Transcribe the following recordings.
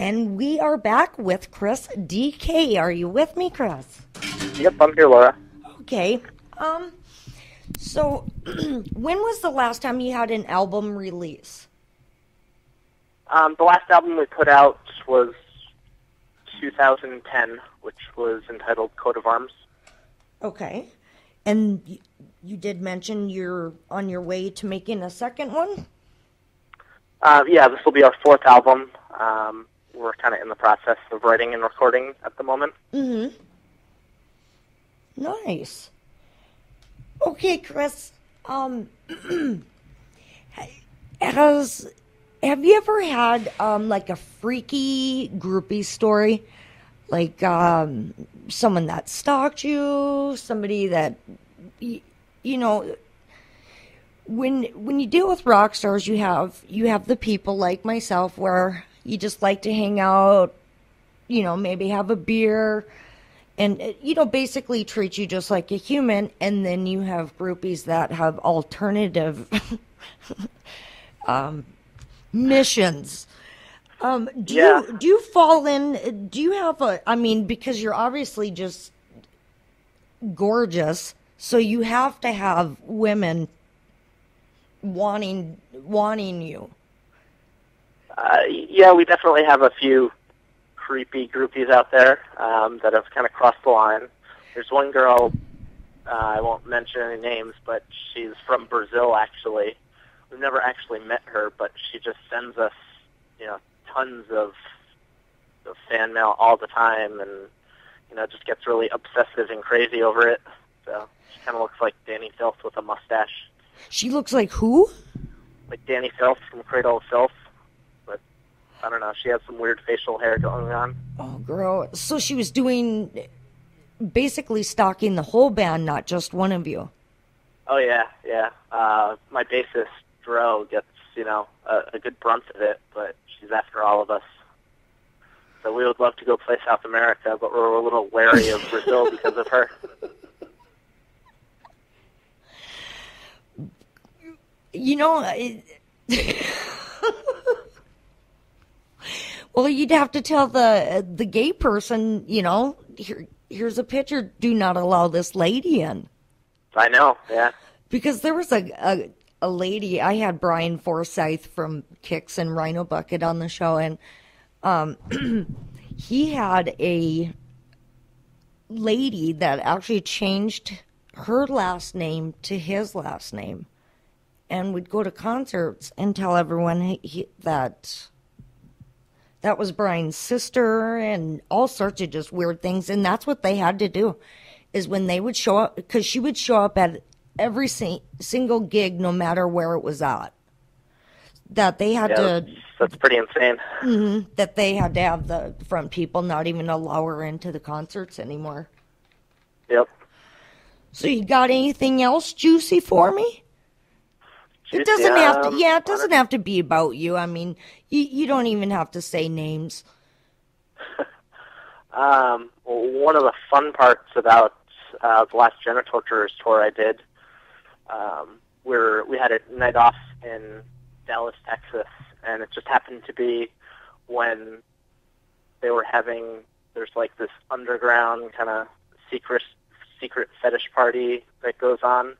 And we are back with Chris DK. Are you with me, Chris? Yep, I'm here, Laura. Okay. So when was the last time you had an album release? The last album we put out was 2010, which was entitled Coat of Arms. Okay. And you did mention you're on your way to making a second one? Yeah, this will be our fourth album. We're kind of in the process of writing and recording at the moment. Mm-hmm. Nice. Okay, Chris. Have you ever had like a freaky groupie story? Like someone that stalked you, somebody that you know, when you deal with rock stars, you have the people like myself where you just like to hang out, you know, maybe have a beer and, you know, basically treat you just like a human. And then you have groupies that have alternative missions. Do you fall in, do you have because you're obviously just gorgeous, so you have to have women wanting you. Yeah, we definitely have a few creepy groupies out there that have kind of crossed the line. There's one girl, I won't mention any names, but she's from Brazil, actually. We've never actually met her, but she just sends us, you know, tons of fan mail all the time, and, you know, just gets really obsessive and crazy over it. So she kind of looks like Danny Filth with a mustache. She looks like who? Like Danny Filth from Cradle of Filth. But, I don't know, she has some weird facial hair going on. Oh, girl. So she was basically stalking the whole band, not just one of you. Oh, yeah. My bassist, Dro, gets, you know, a good brunt of it, but she's after all of us. So we would love to go play South America, but we're a little wary of Brazil because of her. You know, well, you'd have to tell the gay person, you know, here's a picture, do not allow this lady in. I know, yeah. Because there was a lady, I had Brian Forsyth from Kicks and Rhino Bucket on the show, and he had a lady that actually changed her last name to his last name and would go to concerts and tell everyone that was Brian's sister and all sorts of just weird things. And that's what they had to do, is when they would show up, because she would show up at every single gig, no matter where it was at, that they had to... That's pretty insane. Mm-hmm, that they had to have the front people not even allow her into the concerts anymore. Yep. So you got anything else juicy for me? Juicy, it doesn't have to. Yeah, it doesn't have to be about you. I mean, you don't even have to say names. Well, one of the fun parts about the last Genital Torturers tour I did, we had a night off in Dallas, Texas, and it just happened to be when they were having, there's like this underground kind of secret fetish party that goes on,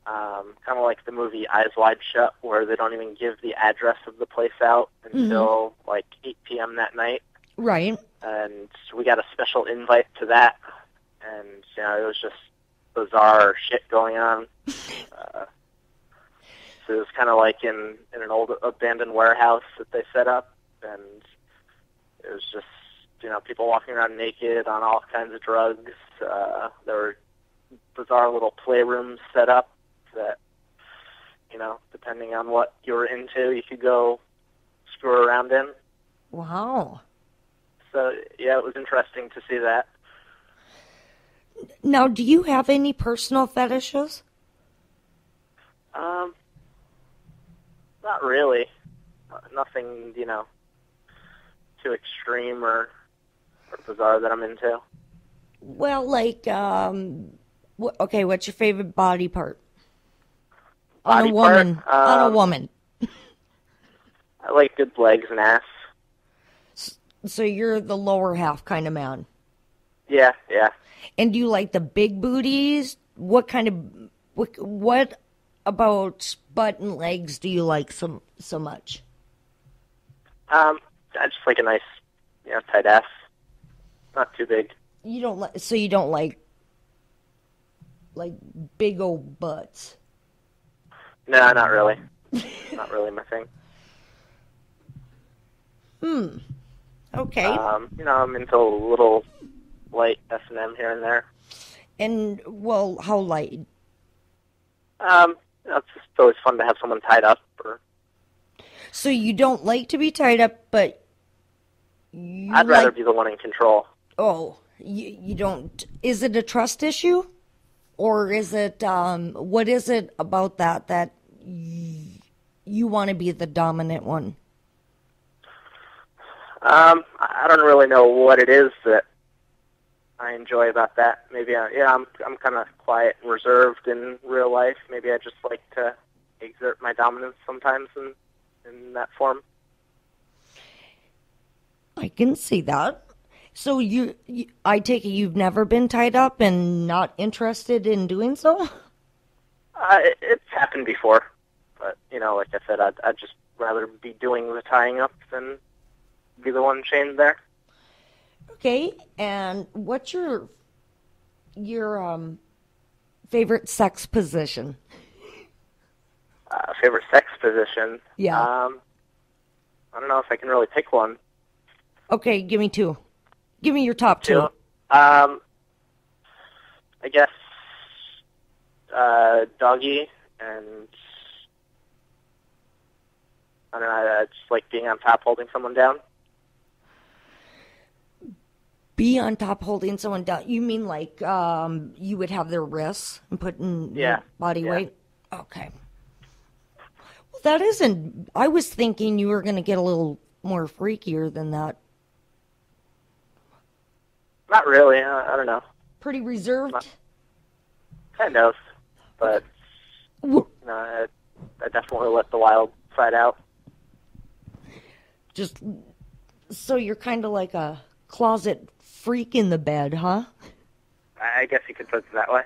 kind of like the movie Eyes Wide Shut, where they don't even give the address of the place out until like 8 p.m. that night. Right. And we got a special invite to that, and you know, it was just bizarre shit going on. So it was kind of like in an old abandoned warehouse that they set up, and it was just, you know, people walking around naked on all kinds of drugs. There were bizarre little playrooms set up that, you know, depending on what you were into, you could go screw around in. Wow. So, yeah, it was interesting to see that. Now, do you have any personal fetishes? Not really. Nothing, you know, too extreme or bizarre that I'm into. Well, like, okay, what's your favorite body part? Body on a woman. Part? On a woman. I like good legs and ass. So you're the lower half kind of man. Yeah, yeah. And do you like the big booties? What kind of what about butt and legs do you like so much? I just like a nice, tight ass. Not too big. You don't like so you don't like big old butts. No, not really. Not really my thing. Okay. I'm into a little light S&M here and there. And well, how light? It's just always fun to have someone tied up. So you don't like to be tied up, but I'd rather be the one in control. Oh, you don't. Is it a trust issue, or is it what is it about that you want to be the dominant one? I don't really know what it is that I enjoy about that. Maybe I'm kind of quiet and reserved in real life. Maybe I just like to exert my dominance sometimes in that form. I can see that. So I take it you've never been tied up and not interested in doing so? It's happened before, but like I said, I'd just rather be doing the tying up than be the one chained there. Okay, and what's your favorite sex position? Favorite sex position? Yeah. I don't know if I can really pick one. Okay, give me two. Give me your top two. I guess doggy, and I don't know, I just like being on top holding someone down. Be on top holding someone down. You mean like you would have their wrists and put in body weight? Okay. Well, that isn't... I was thinking you were going to get a little more freakier than that. Not really. I don't know. Pretty reserved? Kind of. But I definitely let the wild side out. Just... So you're kind of like a closet freak in the bed, huh? I guess you could put it that way.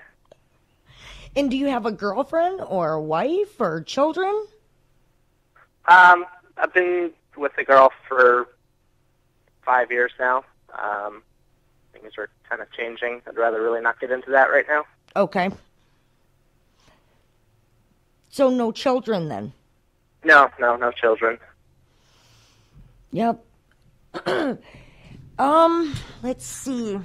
And do you have a girlfriend or a wife or children? I've been with a girl for 5 years now. Things are kind of changing. I'd rather really not get into that right now. Okay. So no children then? No children. Yep. Let's see.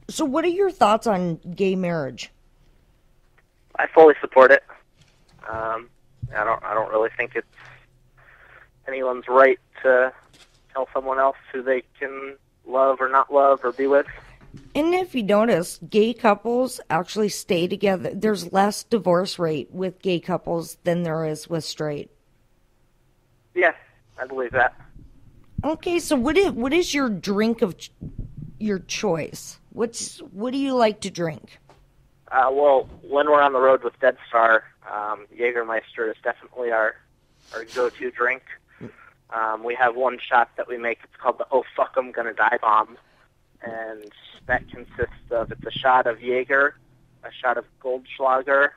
So what are your thoughts on gay marriage? I fully support it. I don't really think it's anyone's right to tell someone else who they can love or not love or be with. And if you notice, gay couples actually stay together. There's less divorce rate with gay couples than there is with straight. Yeah, I believe that. Okay, so what is your drink of your choice? What do you like to drink? Well, when we're on the road with Deadstar, Jägermeister is definitely our go-to drink. We have one shot that we make. It's called the "Oh Fuck I'm Gonna Die" bomb, and that consists of it's a shot of Jaeger, a shot of Goldschlager,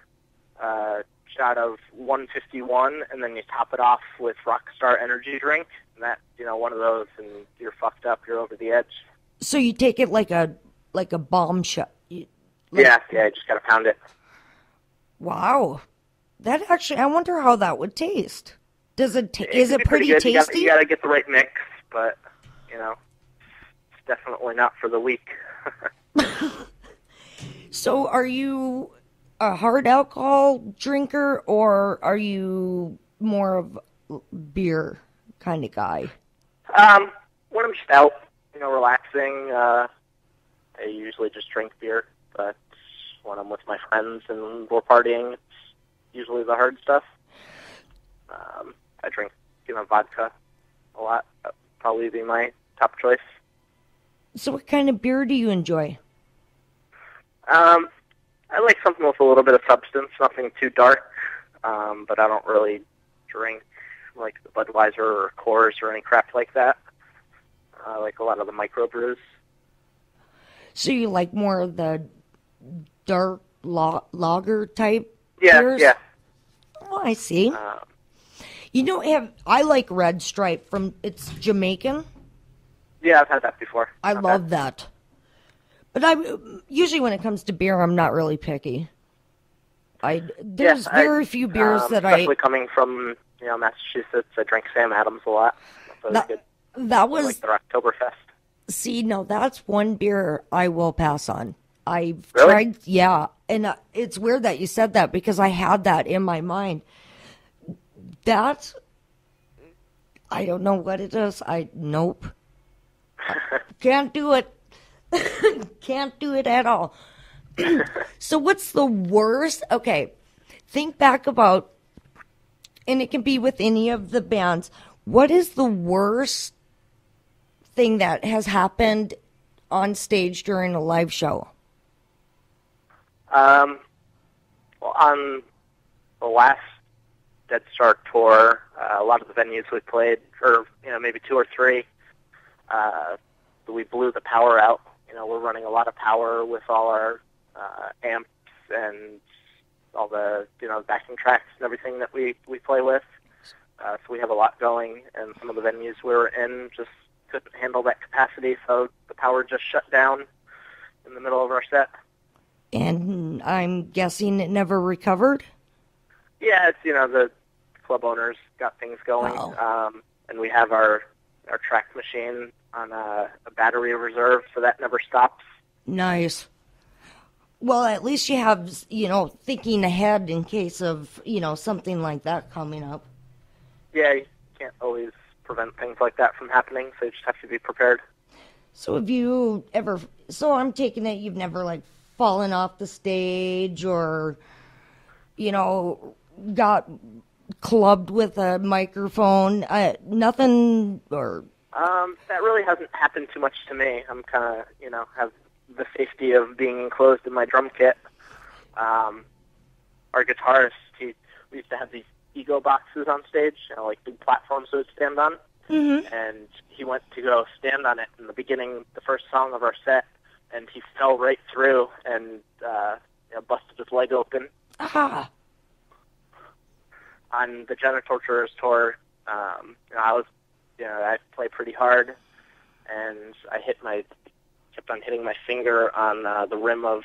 a shot of 151, and then you top it off with Rockstar energy drink. And that, one of those, and you're fucked up. You're over the edge. So you take it like a bomb shot. Yeah, you just gotta pound it. Wow, that actually, I wonder how that would taste. Does it? Is it pretty tasty? You gotta get the right mix, but it's definitely not for the weak. So, are you a hard alcohol drinker, or are you more of a beer kind of guy? When I'm just out, relaxing, I usually just drink beer. But when I'm with my friends and we're partying, it's usually the hard stuff. I drink, vodka a lot. That would probably be my top choice. So what kind of beer do you enjoy? I like something with a little bit of substance, nothing too dark. but I don't really drink like the Budweiser or Coors or any crap like that. I like a lot of the microbrews. So you like more of the dark lager type Yeah, beers? yeah. Oh, I see. I like Red Stripe it's Jamaican. Yeah, I've had that before. I love that. But usually when it comes to beer, I'm not really picky. There's very few beers that especially coming from Massachusetts. I drink Sam Adams a lot. That was like their Oktoberfest. See, no, that's one beer I will pass on. I've Really? tried, yeah, and it's weird that you said that because I had that in my mind. That, I don't know what it is. Nope. Can't do it. Can't do it at all. So what's the worst? Okay, think back about, and it can be with any of the bands, what is the worst thing that has happened on stage during a live show? Well, on the last Deadstar tour, a lot of the venues we played, or maybe two or three, we blew the power out. We're running a lot of power with all our amps and all the backing tracks and everything that we play with. So we have a lot going, and some of the venues we were in just couldn't handle that capacity, so the power just shut down in the middle of our set. And I'm guessing it never recovered? Yeah, it's, the club owners got things going. Oh. And we have our track machine on a battery reserve, so that never stops. Nice. Well, at least you have, thinking ahead in case of, something like that coming up. Yeah, you can't always prevent things like that from happening, so you just have to be prepared. So I'm taking it you've never, fallen off the stage or, got clubbed with a microphone, nothing, or... That really hasn't happened too much to me. I'm kind of, have the safety of being enclosed in my drum kit. Our guitarist, we used to have these ego boxes on stage, like big platforms we would stand on. Mm-hmm. And he went to go stand on it in the beginning, the first song of our set, and he fell right through and busted his leg open. Ah. On the Genitorturers tour, I play pretty hard, and I kept on hitting my finger on the rim of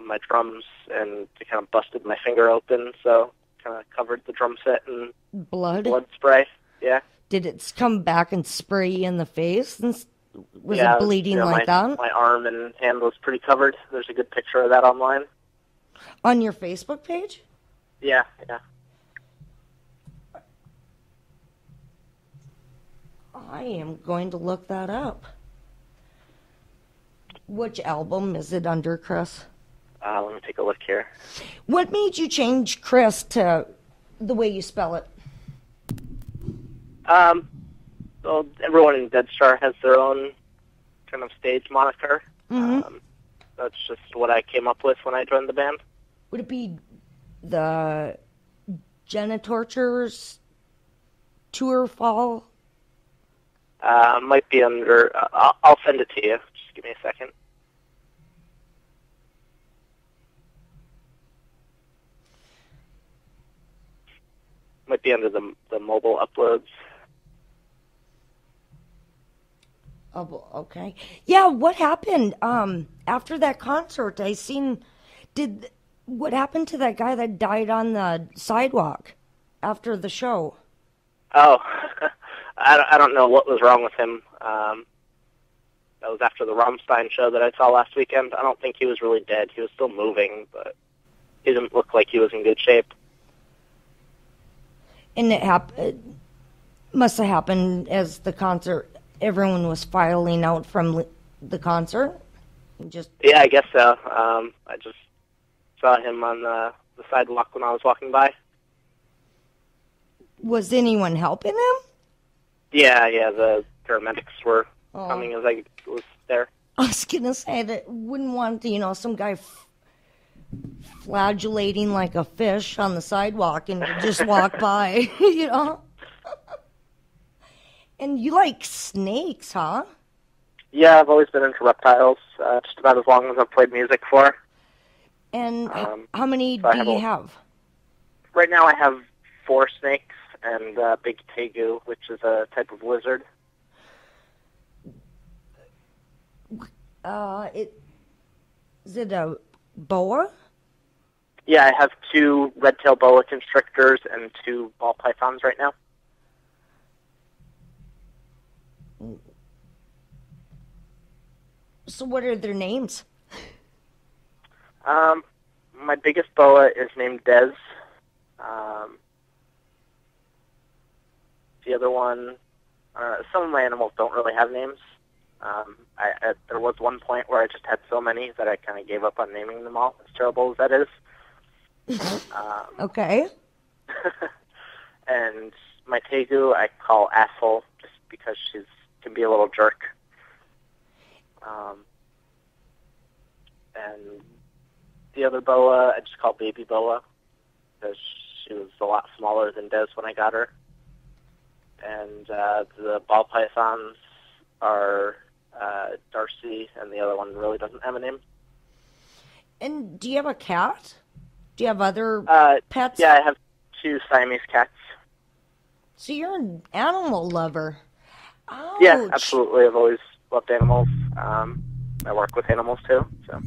my drums, and it kind of busted my finger open, so kind of covered the drum set in blood spray. Yeah. Did it come back and spray you in the face? Was it bleeding like that? My arm and hand was pretty covered. There's a good picture of that online. On your Facebook page? Yeah. I am going to look that up. Which album is it under, Chris? Let me take a look here. What made you change Chris to the way you spell it? Well, everyone in Deadstar has their own kind of stage moniker. Mm-hmm. That's just what I came up with when I joined the band. Would it be the Genitorturers Tour Fall? Might be under... I'll send it to you. Just give me a second. Might be under the mobile uploads. Oh, okay. Yeah, what happened after that concert? What happened to that guy that died on the sidewalk after the show? Oh, I don't know what was wrong with him. That was after the Rammstein show that I saw last weekend. I don't think he was really dead. He was still moving, but he didn't look like he was in good shape. And it must have happened as the concert, everyone was filing out from the concert? Yeah, I guess so. I just saw him on the sidewalk when I was walking by. Was anyone helping him? Yeah, the paramedics were coming as I was there. I was going to say that wouldn't want, some guy flagellating like a fish on the sidewalk and you just walk by, you know? And you like snakes, huh? Yeah, I've always been into reptiles, just about as long as I've played music for. And how many so do you have? Right now I have 4 snakes and big tegu, which is a type of lizard. Is it a boa? Yeah, I have 2 red-tailed boa constrictors and 2 ball pythons right now. So what are their names? My biggest boa is named Dez. The other one, some of my animals don't really have names. There was one point where I just had so many that I kind of gave up on naming them all, as terrible as that is. Okay. And my tegu I call Asshole, just because she can be a little jerk. And the other boa I just call Baby Boa, because she was a lot smaller than Des when I got her. And the ball pythons are Darcy, and the other one really doesn't have a name. And do you have a cat? Do you have other pets? Yeah, I have 2 Siamese cats. So you're an animal lover. Ouch. Yeah, absolutely. I've always loved animals. I work with animals too. So.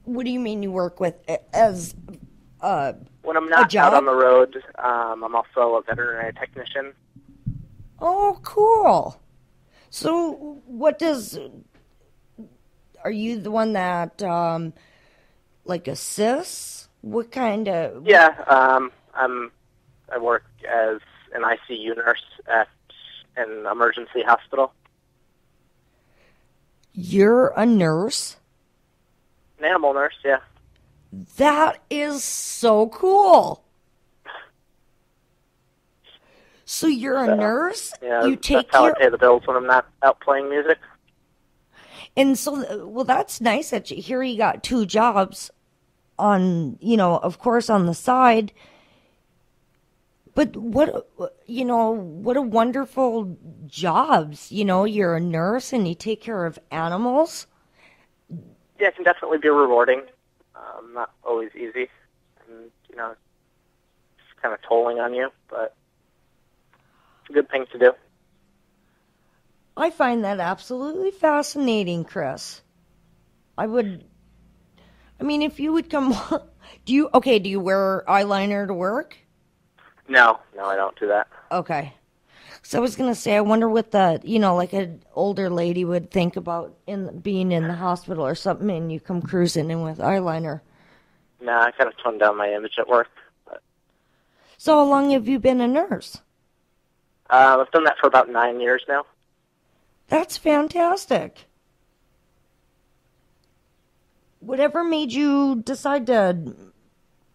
What do you mean you work with as when I'm not out on the road, I'm also a veterinary technician. Oh, cool. So are you the one that like assists? What kind of? Yeah, I work as an ICU nurse at an emergency hospital. You're a nurse? An animal nurse, yeah. That is so cool. So you're a nurse? Yeah, you take that's how I pay the bills when I'm not out playing music. And so, well, that's nice that you got 2 jobs on, of course, on the side. But what a wonderful jobs. You're a nurse and you take care of animals. Yeah, it can definitely be rewarding. Not always easy. And, it's kind of tolling on you, but it's a good thing to do. I find that absolutely fascinating, Chris. If you would come, do you wear eyeliner to work? No, I don't do that. Okay. So I was going to say, I wonder what like an older lady would think about being in the hospital or something, and you come cruising in with eyeliner. No, I kind of toned down my image at work. But. So how long have you been a nurse? I've done that for about 9 years now. That's fantastic. Whatever made you decide to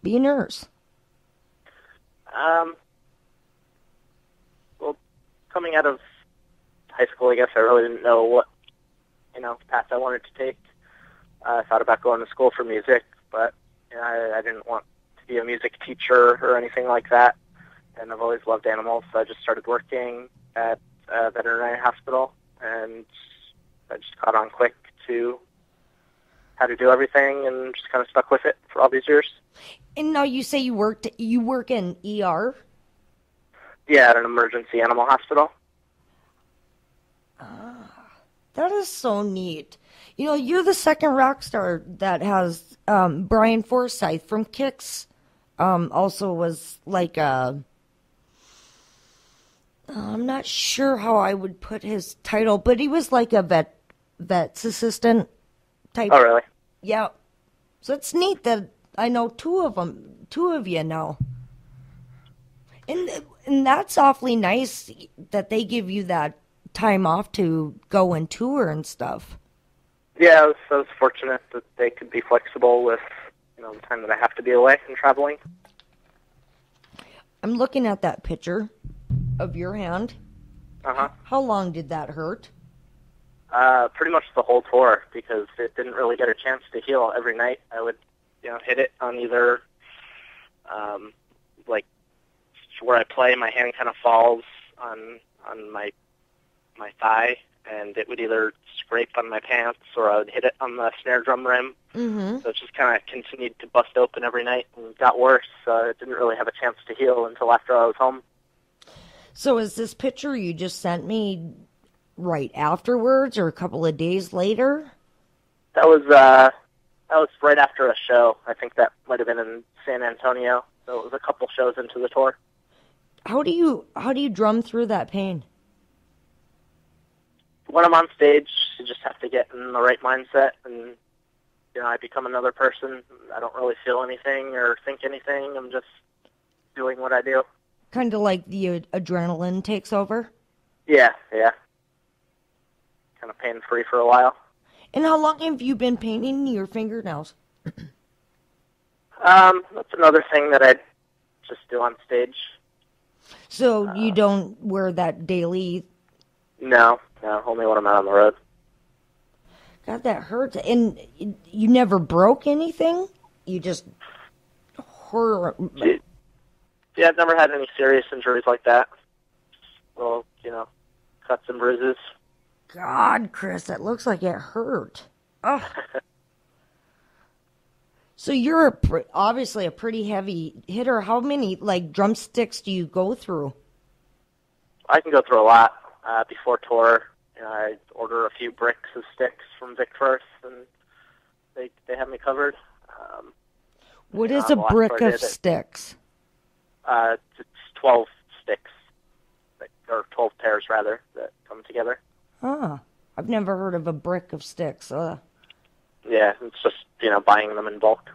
be a nurse? Well, coming out of high school, I guess I really didn't know what, path I wanted to take. I thought about going to school for music, but I didn't want to be a music teacher or anything like that. And I've always loved animals, so I just started working at a veterinary hospital, and I just caught on quick to how to do everything, and just kind of stuck with it for all these years. And now you say you work in ER? Yeah, at an emergency animal hospital. That is so neat. You're the second rock star that has Brian Forsyth from Kix. Also was like I'm not sure how I would put his title, but he was like a vet's assistant type. Oh, really? Yeah. So it's neat that I know 2 of you now. And that's awfully nice that they give you that time off to go and tour and stuff. Yeah, I was fortunate that they could be flexible with, the time that I have to be away and traveling. I'm looking at that picture of your hand. Uh-huh. How long did that hurt? Pretty much the whole tour, because it didn't really get a chance to heal. Every night I would, hit it on either, like, where I play, my hand kind of falls on my thigh, and it would either scrape on my pants or I would hit it on the snare drum rim. Mm-hmm. So it just kind of continued to bust open every night and got worse. It didn't really have a chance to heal until after I was home. So is this picture you just sent me right afterwards or a couple of days later? That was right after a show. I think that might have been in San Antonio. So it was a couple shows into the tour. How do you drum through that pain? When I'm on stage, you just have to get in the right mindset, and I become another person. I don't really feel anything or think anything. I'm just doing what I do. Kind of like the adrenaline takes over? Yeah. Kind of pain-free for a while. And how long have you been painting your fingernails? That's another thing that I just do on stage. So you don't wear that daily? No, only when I'm out on the road. God, that hurts. And you never broke anything? You just Yeah, I've never had any serious injuries like that. Well, cuts and bruises. God, Chris, that looks like it hurt. Oh. So you're obviously a pretty heavy hitter. How many, drumsticks do you go through? I can go through a lot. Before tour, I order a few bricks of sticks from Vic Firth, and they have me covered. What is a brick of sticks? It's 12 sticks, or 12 pairs, rather, that come together. Huh. I've never heard of a brick of sticks. Yeah, it's just, buying them in bulk.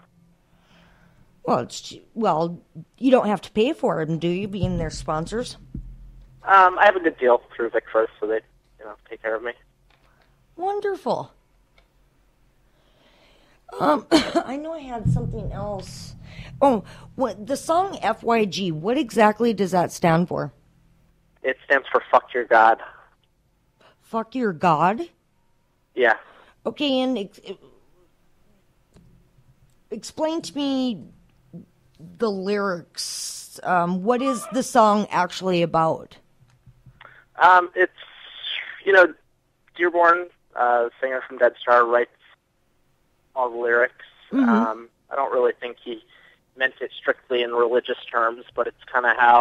Well, you don't have to pay for them, do you, being their sponsors? I have a good deal through Vic Firth, so they, take care of me. Wonderful. I know I had something else. Oh, the song FYG, what exactly does that stand for? It stands for Fuck Your God. Fuck Your God? Yeah. Okay, and explain to me the lyrics. What is the song actually about? It's, Dearborn, singer from Deadstar, writes all the lyrics. Mm-hmm. I don't really think he meant it strictly in religious terms, but it's kind of how